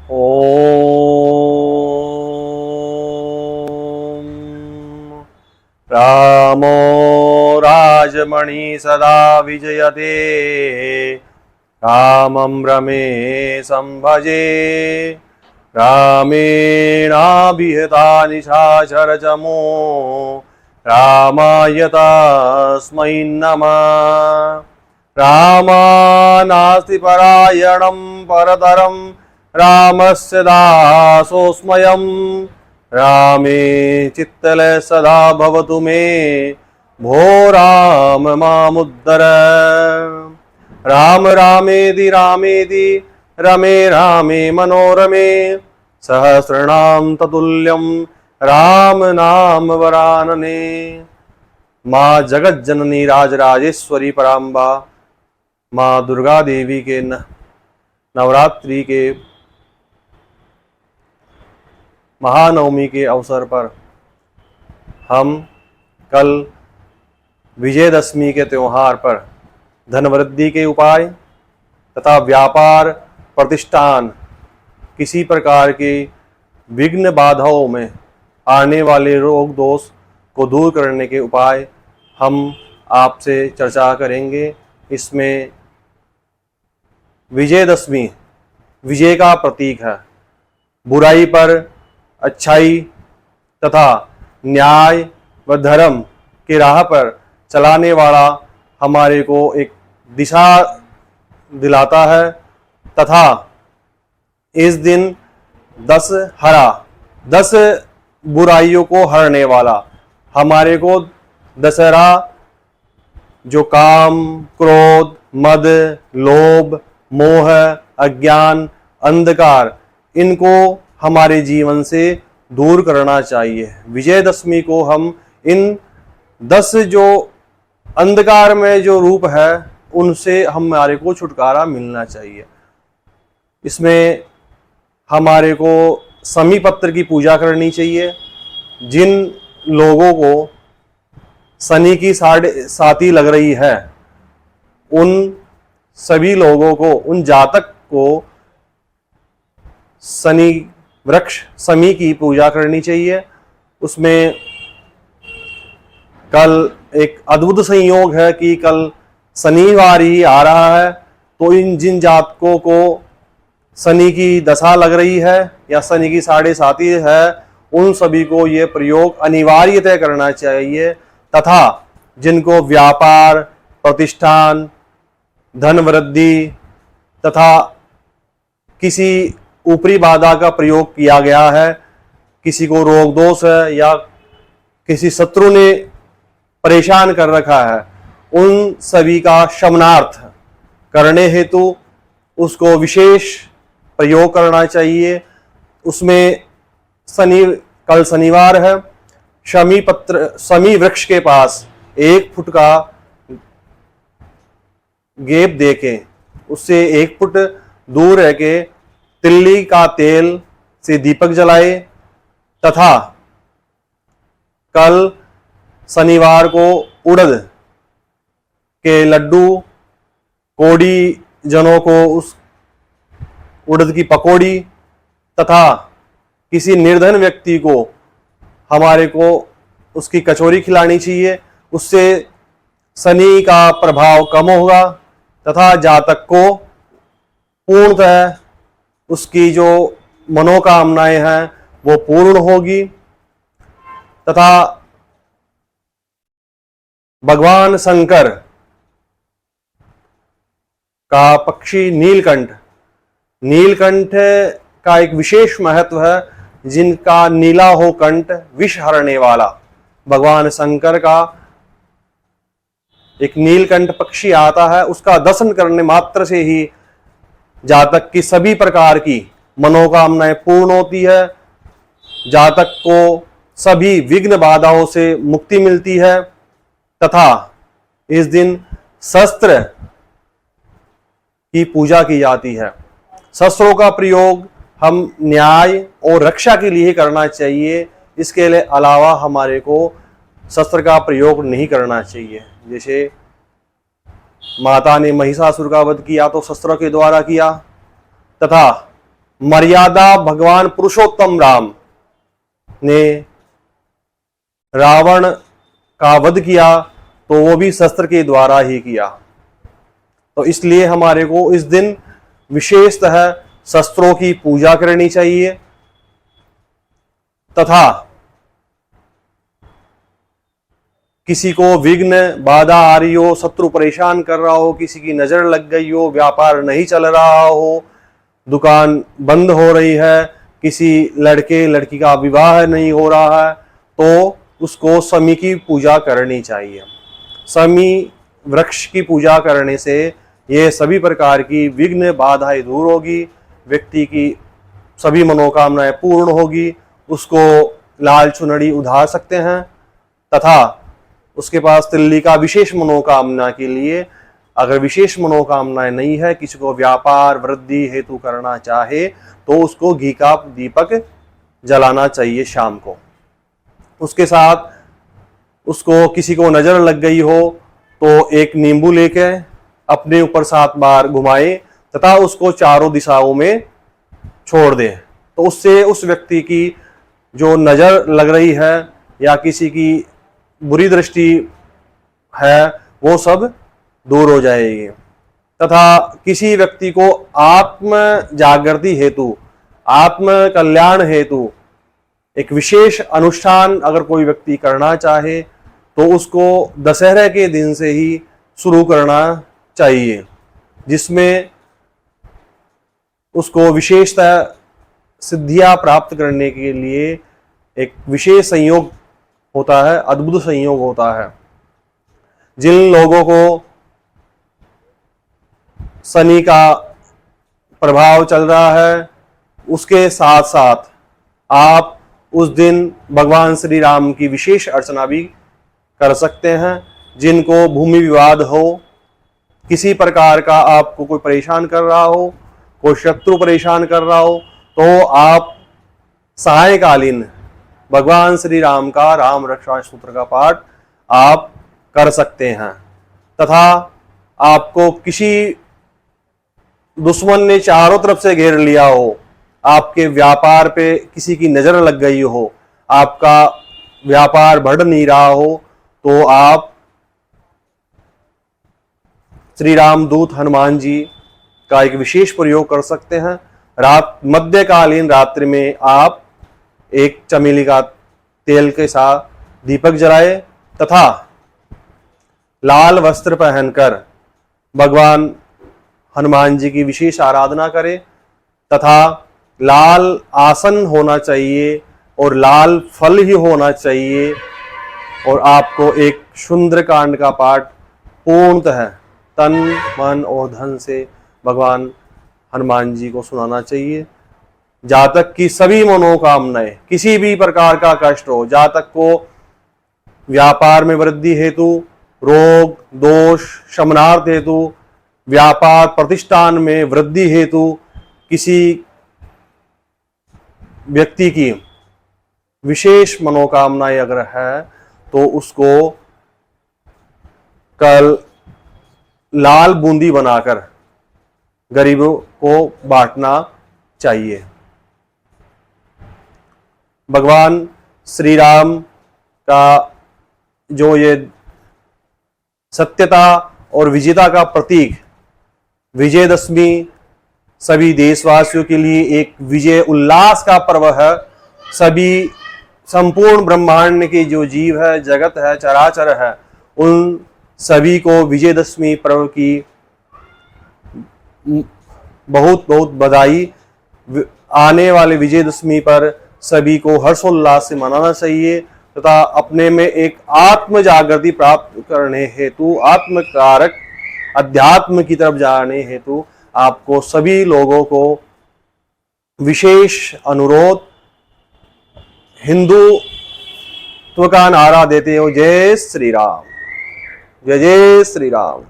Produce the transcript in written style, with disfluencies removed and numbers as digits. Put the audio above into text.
ॐ रामो राजमणि सदा विजयते रामं रमेशं भजे रामेणाभिहता निशाचरचमो रामाय तस्मै नमः। रामानास्ति परायणं परतरं रामस्य दासोऽस्म्यहं रामे चित्तले सदा भवतु मे भो राम मामुद्धर। राम रामेति रामेति रमे रामे मनोरमे सहस्रनाम ततुल्यं राम नाम वरानने। माँ जगत जननी राजराजेश्वरी पराम्बा माँ दुर्गा देवी के नवरात्रि के महानवमी के अवसर पर हम कल विजयदशमी के त्योहार पर धन वृद्धि के उपाय तथा व्यापार प्रतिष्ठान किसी प्रकार के विघ्न बाधाओं में आने वाले रोग दोष को दूर करने के उपाय हम आपसे चर्चा करेंगे। इसमें विजयदशमी विजय का प्रतीक है। बुराई पर अच्छाई तथा न्याय व धर्म की राह पर चलाने वाला हमारे को एक दिशा दिलाता है तथा इस दिन 10 बुराइयों को हरने वाला हमारे को दशहरा जो काम क्रोध मद लोभ मोह अज्ञान अंधकार इनको हमारे जीवन से दूर करना चाहिए। विजयदशमी को हम इन 10 जो अंधकार में जो रूप है उनसे हमारे को छुटकारा मिलना चाहिए। इसमें हमारे को शमी पत्र की पूजा करनी चाहिए। जिन लोगों को शनि की साढ़े लग रही है उन सभी लोगों को उन जातक को शनि वृक्ष शमी की पूजा करनी चाहिए। उसमें कल एक अद्भुत संयोग है कि कल शनिवार ही आ रहा है, तो इन जिन जातकों को शनि की दशा लग रही है या शनि की साढ़े है उन सभी को ये प्रयोग अनिवार्यतः करना चाहिए। तथा जिनको व्यापार प्रतिष्ठान धन वृद्धि तथा किसी ऊपरी बाधा का प्रयोग किया गया है, किसी को रोग दोष है या किसी शत्रु ने परेशान कर रखा है, उन सभी का शमनार्थ करने हेतु उसको विशेष प्रयोग करना चाहिए। उसमें कल शनिवार है। शमी वृक्ष के पास 1 फुट का गैप देके उससे 1 फुट दूर रह के तिल्ली का तेल से दीपक जलाए तथा कल शनिवार को उड़द के लड्डू कोड़ी जनों को उस उड़द की पकौड़ी तथा किसी निर्धन व्यक्ति को हमारे को उसकी कचौरी खिलानी चाहिए। उससे शनि का प्रभाव कम होगा तथा जातक को पूर्णतः उसकी जो मनोकामनाएं हैं वो पूर्ण होगी। तथा भगवान शंकर का पक्षी नीलकंठ का एक विशेष महत्व है, जिनका नीला हो कंठ विष हरने वाला भगवान शंकर का एक नीलकंठ पक्षी आता है। उसका दर्शन करने मात्र से ही जातक की सभी प्रकार की मनोकामनाएं पूर्ण होती है, जातक को सभी विघ्न बाधाओं से मुक्ति मिलती है। तथा इस दिन शस्त्र की पूजा की जाती है। शस्त्रों का प्रयोग हम न्याय और रक्षा के लिए करना चाहिए। इसके अलावा हमारे को शस्त्र का प्रयोग नहीं करना चाहिए। जैसे माता ने महिषासुर का वध किया तो शस्त्रों के द्वारा किया, तथा मर्यादा भगवान पुरुषोत्तम राम ने रावण का वध किया तो वो भी शस्त्र के द्वारा ही किया। तो इसलिए हमारे को इस दिन विशेषतः शस्त्रों की पूजा करनी चाहिए तथा किसी को विघ्न बाधा आ रही हो, शत्रु परेशान कर रहा हो, किसी की नजर लग गई हो, व्यापार नहीं चल रहा हो, दुकान बंद हो रही है, किसी लड़के लड़की का विवाह नहीं हो रहा है, तो उसको शमी की पूजा करनी चाहिए। शमी वृक्ष की पूजा करने से ये सभी प्रकार की विघ्न बाधाएं दूर होगी, व्यक्ति की सभी मनोकामनाएं पूर्ण होगी, उसको लाल चुनरी उधार सकते हैं तथा उसके पास तिल्ली का विशेष मनोकामना के लिए, अगर विशेष मनोकामनाएं नहीं है, किसी को व्यापार वृद्धि हेतु करना चाहे तो उसको घी का दीपक जलाना चाहिए शाम को। उसके साथ उसको किसी को नजर लग गई हो तो एक नींबू लेके अपने ऊपर 7 बार घुमाए तथा उसको चारों दिशाओं में छोड़ दे, तो उससे उस व्यक्ति की जो नजर लग रही है या किसी की बुरी दृष्टि है वो सब दूर हो जाएगी। तथा किसी व्यक्ति को आत्म जागृति हेतु, आत्म कल्याण हेतु एक विशेष अनुष्ठान अगर कोई व्यक्ति करना चाहे तो उसको दशहरे के दिन से ही शुरू करना चाहिए, जिसमें उसको विशेषतः सिद्धियां प्राप्त करने के लिए एक विशेष संयोग होता है, अद्भुत संयोग होता है। जिन लोगों को शनि का प्रभाव चल रहा है उसके साथ साथ आप उस दिन भगवान श्री राम की विशेष अर्चना भी कर सकते हैं। जिनको भूमि विवाद हो, किसी प्रकार का आपको कोई परेशान कर रहा हो, कोई शत्रु परेशान कर रहा हो, तो आप सायंकालीन भगवान श्री राम का राम रक्षा सूत्र का पाठ आप कर सकते हैं। तथा आपको किसी दुश्मन ने चारों तरफ से घेर लिया हो, आपके व्यापार पे किसी की नजर लग गई हो, आपका व्यापार बढ़ नहीं रहा हो, तो आप श्री राम दूत हनुमान जी का एक विशेष प्रयोग कर सकते हैं। मध्यकालीन रात्रि में आप एक चमेली का तेल के साथ दीपक जलाए तथा लाल वस्त्र पहनकर भगवान हनुमान जी की विशेष आराधना करें तथा लाल आसन होना चाहिए और लाल फल ही होना चाहिए, और आपको एक सुंदरकांड का पाठ पूर्णतः तन मन और धन से भगवान हनुमान जी को सुनाना चाहिए। जातक की सभी मनोकामनाएं, किसी भी प्रकार का कष्ट हो, जातक को व्यापार में वृद्धि हेतु, रोग दोष शमनार्थ हेतु, व्यापार प्रतिष्ठान में वृद्धि हेतु किसी व्यक्ति की विशेष मनोकामनाएं अगर है तो उसको कल लाल बूंदी बनाकर गरीबों को बांटना चाहिए। भगवान श्री राम का जो ये सत्यता और विजेता का प्रतीक विजयदशमी सभी देशवासियों के लिए एक विजय उल्लास का पर्व है। सभी संपूर्ण ब्रह्मांड के जो जीव है, जगत है, चराचर है, उन सभी को विजयदशमी पर्व की बहुत बहुत बधाई। आने वाले विजयदशमी पर सभी को हर्षोल्लास से मनाना चाहिए तथा अपने में एक आत्म जागृति प्राप्त करने हेतु, आत्मकारक अध्यात्म की तरफ जाने हेतु आपको सभी लोगों को विशेष अनुरोध, हिंदुत्व का नारा देते हो, जय श्री राम, जय जय श्री राम।